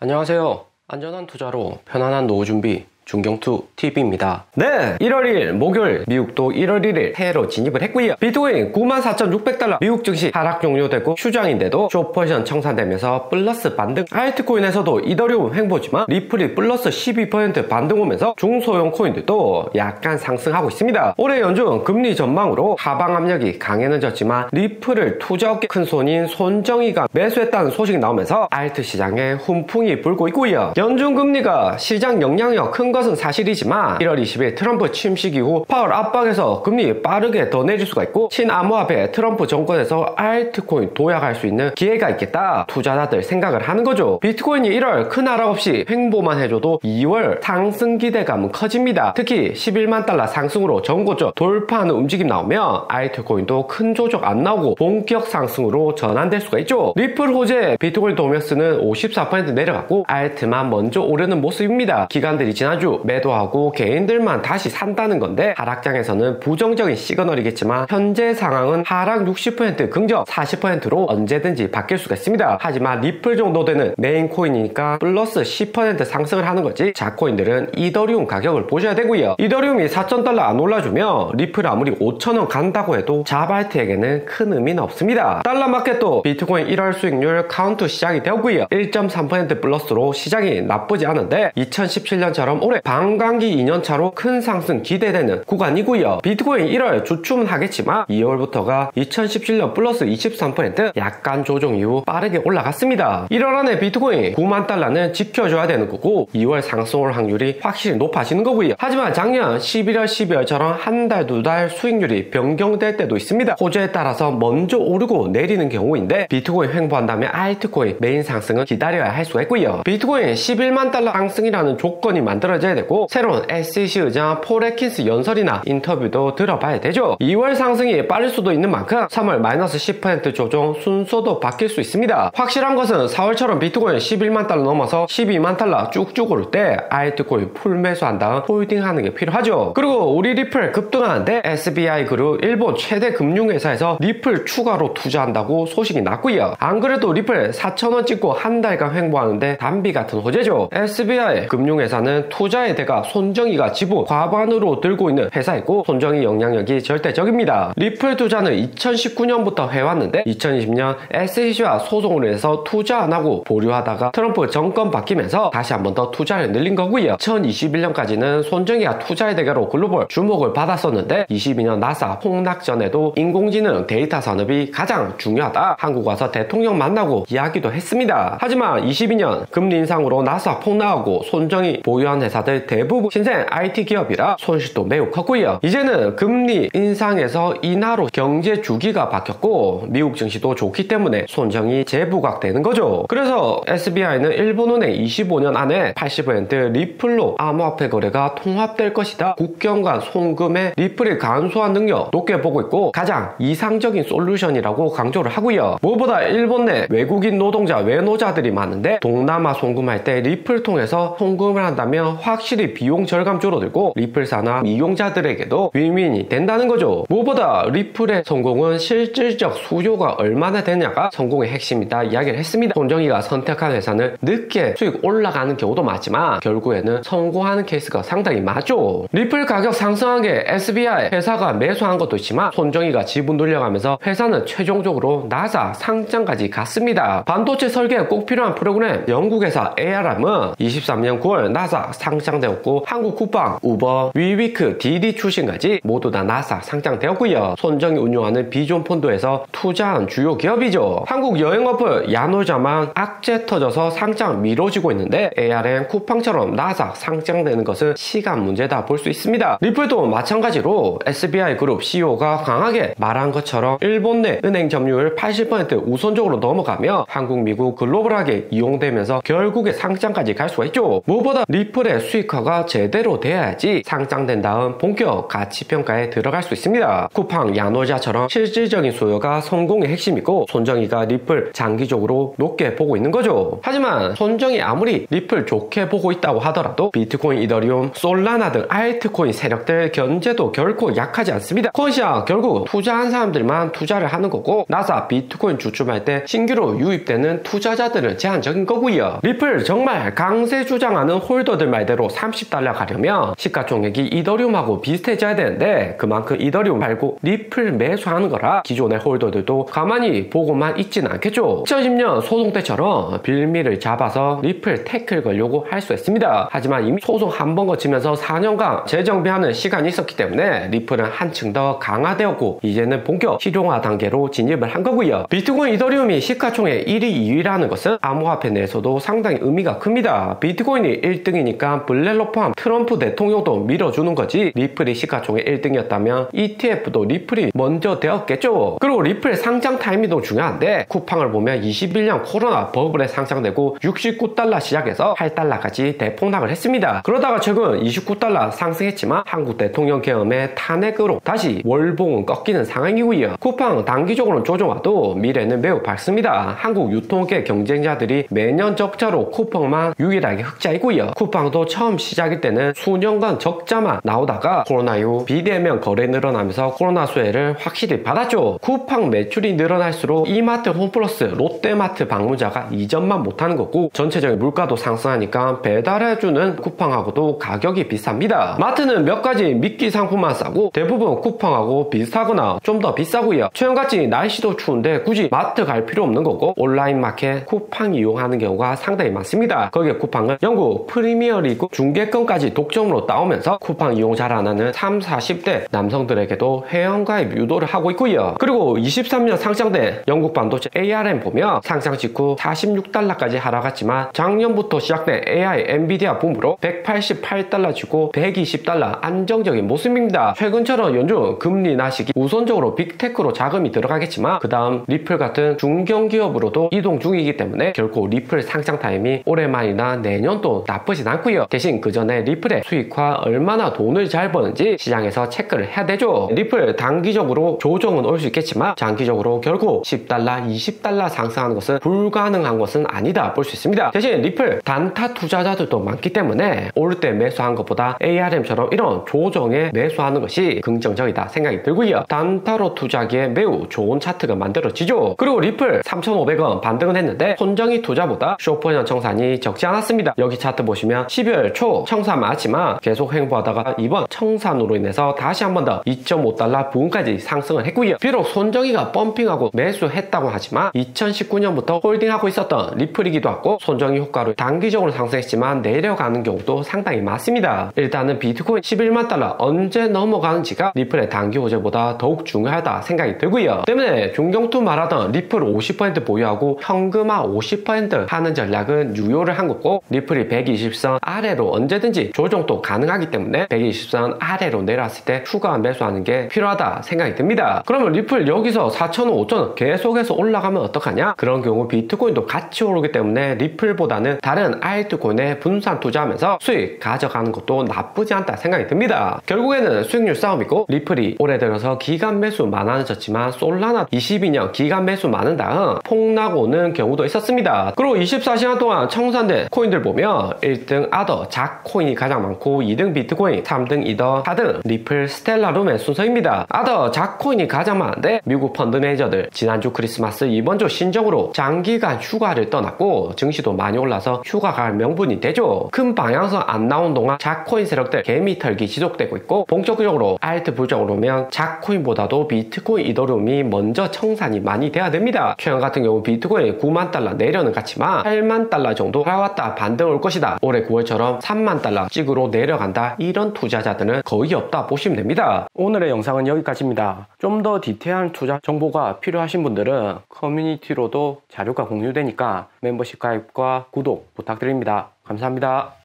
안녕하세요. 안전한 투자로 편안한 노후 준비 중경투 TV입니다. 네, 1월 1일 목요일 미국도 1월 1일 새해로 진입을 했고요. 비트코인 94,600달러 미국 증시 하락 종료되고 휴장인데도 숏포지션 청산되면서 플러스 반등. 알트코인에서도 이더리움 횡보지만 리플이 플러스 12% 반등 오면서 중소형 코인들도 약간 상승하고 있습니다. 올해 연준 금리 전망으로 하방 압력이 강해졌지만 리플을 투자업계 큰손인 손정희가 매수했다는 소식이 나오면서 알트 시장에 훈풍이 불고 있고요. 연준 금리가 시장 영향력 큰 것은 사실이지만 1월 20일 트럼프 취임식 이후 파월 압박에서 금리 빠르게 더 내릴 수가 있고 친암호화폐 트럼프 정권에서 알트코인 도약할 수 있는 기회가 있겠다 투자자들 생각을 하는 거죠. 비트코인이 1월 큰 하락 없이 횡보만 해줘도 2월 상승 기대감은 커집니다. 특히 11만 달러 상승으로 전고점 돌파하는 움직임 나오면 알트코인도 큰 조정 안 나오고 본격 상승으로 전환될 수가 있죠. 리플 호재 비트코인 도메스는 54% 내려가고 알트만 먼저 오르는 모습입니다. 기관들이 지난주 매도하고 개인들만 다시 산다는 건데 하락장에서는 부정적인 시그널이겠지만 현재 상황은 하락 60% 긍정 40%로 언제든지 바뀔 수가 있습니다. 하지만 리플 정도 되는 메인 코인이니까 플러스 10% 상승을 하는 거지 자코인들은 이더리움 가격을 보셔야 되고요. 이더리움이 4,000달러 안 올라주면 리플 아무리 5,000원 간다고 해도 자바이트에게는 큰 의미는 없습니다. 달러 마켓도 비트코인 1월 수익률 카운트 시작이 되었고요. 1.3% 플러스로 시장이 나쁘지 않은데 2017년처럼 올해 반감기 2년차로 큰 상승 기대되는 구간이고요. 비트코인 1월 주춤은 하겠지만 2월부터가 2017년 플러스 23% 약간 조정 이후 빠르게 올라갔습니다. 1월 안에 비트코인 9만 달러는 지켜줘야 되는 거고 2월 상승 올 확률이 확실히 높아지는 거고요. 하지만 작년 11월 12월처럼 한 달 두 달 수익률이 변경될 때도 있습니다. 호재에 따라서 먼저 오르고 내리는 경우인데 비트코인 횡보한 다음에 알트코인 메인 상승은 기다려야 할 수가 있고요. 비트코인 11만 달러 상승이라는 조건이 만들어져야 되고 새로운 SEC 의장 폴 애킨스 연설이나 인터뷰도 들어봐야 되죠. 2월 상승이 빠를 수도 있는 만큼 3월 마이너스 10% 조정 순서도 바뀔 수 있습니다. 확실한 것은 4월처럼 비트코인 11만 달러 넘어서 12만 달러 쭉쭉 오를 때 알트코인 풀 매수한 다음 홀딩하는 게 필요하죠. 그리고 우리 리플 급등하는데 SBI 그룹 일본 최대 금융회사에서 리플 추가로 투자한다고 소식이 났고요. 안 그래도 리플 4,000원 찍고 한 달간 횡보하는데 단비 같은 호재죠. SBI 금융회사는 투자의 대가 손정희가 지분 과반으로 들고 있는 회사이고 손정희 영향력이 절대적입니다. 리플 투자는 2019년부터 해왔는데 2020년 SEC와 소송을 해서 투자 안 하고 보류하다가 트럼프 정권 바뀌면서 다시 한 번 더 투자를 늘린 거고요. 2021년까지는 손정희가 투자의 대가로 글로벌 주목을 받았었는데 22년 나사 폭락 전에도 인공지능 데이터 산업이 가장 중요하다. 한국 와서 대통령 만나고 이야기도 했습니다. 하지만 22년 금리 인상으로 나사 폭락하고 손정희 보유한 회사들 대부분 신생 IT 기업이라 손실도 매우 컸고요. 이제는 금리 인상에서 인하로 경제 주기가 바뀌었고 미국 증시도 좋기 때문에 손정이 재부각되는 거죠. 그래서 SBI는 일본은행 25년 안에 80% 리플로 암호화폐 거래가 통합될 것이다. 국경 간 송금에 리플이 간소한 능력 높게 보고 있고 가장 이상적인 솔루션이라고 강조를 하고요. 무엇보다 일본 내 외국인 노동자 외노자들이 많은데 동남아 송금할 때 리플 통해서 송금을 한다면 확실히 비용 절감 줄어들고 리플사나 이용자들에게도 윈윈이 된다는 거죠. 무엇보다 리플의 성공은 실질적 수요가 얼마나 되냐가 성공의 핵심이다 이야기를 했습니다. 손정희가 선택한 회사는 늦게 수익 올라가는 경우도 많지만 결국에는 성공하는 케이스가 상당히 많죠. 리플 가격 상승한 게 SBI 회사가 매수한 것도 있지만 손정희가 지분 늘려가면서 회사는 최종적으로 나사 상장까지 갔습니다. 반도체 설계에 꼭 필요한 프로그램 영국회사 ARM은 23년 9월 나사 상장되었고 한국 쿠팡, 우버, 위위크, 디디 출신까지 모두 다 나사 상장되었고요. 손정희 운영하는 비존 펀드에서 투자한 주요 기업이죠. 한국 여행 어플 야놀자만 악재 터져서 상장 미뤄지고 있는데 ARM, 쿠팡처럼 나사 상장되는 것은 시간 문제다 볼 수 있습니다. 리플도 마찬가지로 SBI 그룹 CEO가 강하게 말한 것처럼 일본 내 은행 점유율 80% 우선적으로 넘어가며 한국, 미국 글로벌하게 이용되면서 결국에 상장까지 갈 수가 있죠. 무엇보다 리플의 수익화가 제대로 돼야지 상장된 다음 본격 가치평가에 들어갈 수 있습니다. 쿠팡, 야노자처럼 실질적인 수요가 성공의 핵심이고 손정희가 리플 장기적으로 높게 보고 있는 거죠. 하지만 손정희 아무리 리플 좋게 보고 있다고 하더라도 비트코인, 이더리움, 솔라나 등 알트코인 세력들 견제도 결코 약하지 않습니다. 코인시장 결국 투자한 사람들만 투자를 하는 거고 나사 비트코인 주춤할 때 신규로 유입되는 투자자들은 제한적인 거고요. 리플 정말 강세 주장하는 홀더들 말대로 30달러 가려면 시가총액이 이더리움하고 비슷해져야 되는데 그만큼 이더리움 말고 리플 매수하는 거라 기존의 홀더들도 가만히 보고만 있지는 않겠죠. 2010년 소송 때처럼 빌미를 잡아서 리플 태클 걸려고 할 수 있습니다. 하지만 이미 소송 한 번 거치면서 4년간 재정비하는 시간이 있었기 때문에 리플은 한층 더 강화되었고 이제는 본격 실용화 단계로 진입을 한 거고요. 비트코인, 이더리움이 시가총액 1위, 2위라는 것은 암호화폐 내에서도 상당히 의미가 큽니다. 비트코인이 1등이니까 블레로 포함 트럼프 대통령도 밀어주는 거지 리플이 시가총액 1등이었다면 ETF도 리플이 먼저 되었겠죠. 그리고 리플 상장 타이밍도 중요한데 쿠팡을 보면 21년 코로나 버블에 상장되고 69달러 시작해서 8달러까지 대폭락을 했습니다. 그러다가 최근 29달러 상승했지만 한국 대통령 계엄의 탄핵으로 다시 월봉은 꺾이는 상황이고요. 쿠팡 단기적으로는 조정와도 미래는 매우 밝습니다. 한국 유통업계 경쟁자들이 매년 적자로 쿠팡만 유일하게 흑자이고요. 쿠팡도 처음 시작일 때는 수년간 적자만 나오다가 코로나 이후 비대면 거래 늘어나면서 코로나 수혜를 확실히 받았죠. 쿠팡 매출이 늘어날수록 이마트, 홈플러스, 롯데마트 방문자가 이전만 못하는 거고 전체적인 물가도 상승하니까 배달해주는 쿠팡하고도 가격이 비쌉니다. 마트는 몇 가지 미끼 상품만 싸고 대부분 쿠팡하고 비슷하거나 좀 더 비싸고요. 최근같이 날씨도 추운데 굳이 마트 갈 필요 없는 거고 온라인 마켓 쿠팡 이용하는 경우가 상당히 많습니다. 거기에 쿠팡은 영국 프리미어리그 중계권까지 독점으로 따오면서 쿠팡 이용 잘 안하는 30, 40대 남성들에게도 회원가입 유도를 하고 있고요. 그리고 23년 상장된 영국 반도체 ARM 보면 상장 직후 46달러까지 하락했지만 작년부터 시작된 AI 엔비디아 붐으로 188달러 주고 120달러 안정적인 모습입니다. 최근처럼 연준 금리 나시기 우선적으로 빅테크로 자금이 들어가겠지만 그 다음 리플 같은 중견기업으로도 이동 중이기 때문에 결코 리플 상장 타임이 올해만이나 내년도 나쁘진 않고요. 대신 그 전에 리플의 수익화 얼마나 돈을 잘 버는지 시장에서 체크를 해야 되죠. 리플 단기적으로 조정은 올 수 있겠지만 장기적으로 결국 10달러, 20달러 상승하는 것은 불가능한 것은 아니다 볼 수 있습니다. 대신 리플 단타 투자자들도 많기 때문에 오를 때 매수한 것보다 ARM처럼 이런 조정에 매수하는 것이 긍정적이다 생각이 들고요. 단타로 투자하기에 매우 좋은 차트가 만들어지죠. 그리고 리플 3,500원 반등은 했는데 손정희 투자보다 쇼퍼년 청산이 적지 않았습니다. 여기 차트 보시면 12월 초 청산 많았지만 계속 횡보하다가 이번 청산으로 인해서 다시 한 번 더 2.5달러 부근까지 상승을 했고요. 비록 손정희가 펌핑하고 매수했다고 하지만 2019년부터 홀딩하고 있었던 리플이기도 하고 손정희 효과로 단기적으로 상승했지만 내려가는 경우도 상당히 많습니다. 일단은 비트코인 11만 달러 언제 넘어가는지가 리플의 단기 호재보다 더욱 중요하다 생각이 들고요. 때문에 중경투 말하던 리플 50% 보유하고 현금화 50% 하는 전략은 유효를 한 거고 리플이 120선 아래로 언제든지 조정도 가능하기 때문에 120선 아래로 내려왔을 때 추가 매수하는 게 필요하다 생각이 듭니다. 그러면 리플 여기서 4,000원, 5,000원 계속해서 올라가면 어떡하냐? 그런 경우 비트코인도 같이 오르기 때문에 리플보다는 다른 알트코인에 분산 투자하면서 수익 가져가는 것도 나쁘지 않다 생각이 듭니다. 결국에는 수익률 싸움이고 리플이 올해 들어서 기간 매수 많아졌지만 솔라나 22년 기간 매수 많은 다음 폭락 오는 경우도 있었습니다. 그리고 24시간 동안 청산된 코인들 보면 1등 아더, 작코인이 가장 많고 2등 비트코인, 3등 이더, 4등 리플, 스텔라룸의 순서입니다. 아더, 작코인이 가장 많은데 미국 펀드 매니저들 지난주 크리스마스 이번 주 신정으로 장기간 휴가를 떠났고 증시도 많이 올라서 휴가 갈 명분이 되죠. 큰 방향성 안 나온 동안 작코인 세력들 개미 털기 지속되고 있고 본격적으로 알트 불적으로 오면 작코인보다도 비트코인, 이더리움이 먼저 청산이 많이 돼야 됩니다. 최근 같은 경우 비트코인 9만 달러 내려는 갔지만 8만 달러 정도 올라왔다 반등 올 것이다. 올해 9월처럼 3만 달러 찍으로 내려간다. 이런 투자자들은 거의 없다 보시면 됩니다. 오늘의 영상은 여기까지입니다. 좀 더 디테일한 투자 정보가 필요하신 분들은 커뮤니티로도 자료가 공유되니까 멤버십 가입과 구독 부탁드립니다. 감사합니다.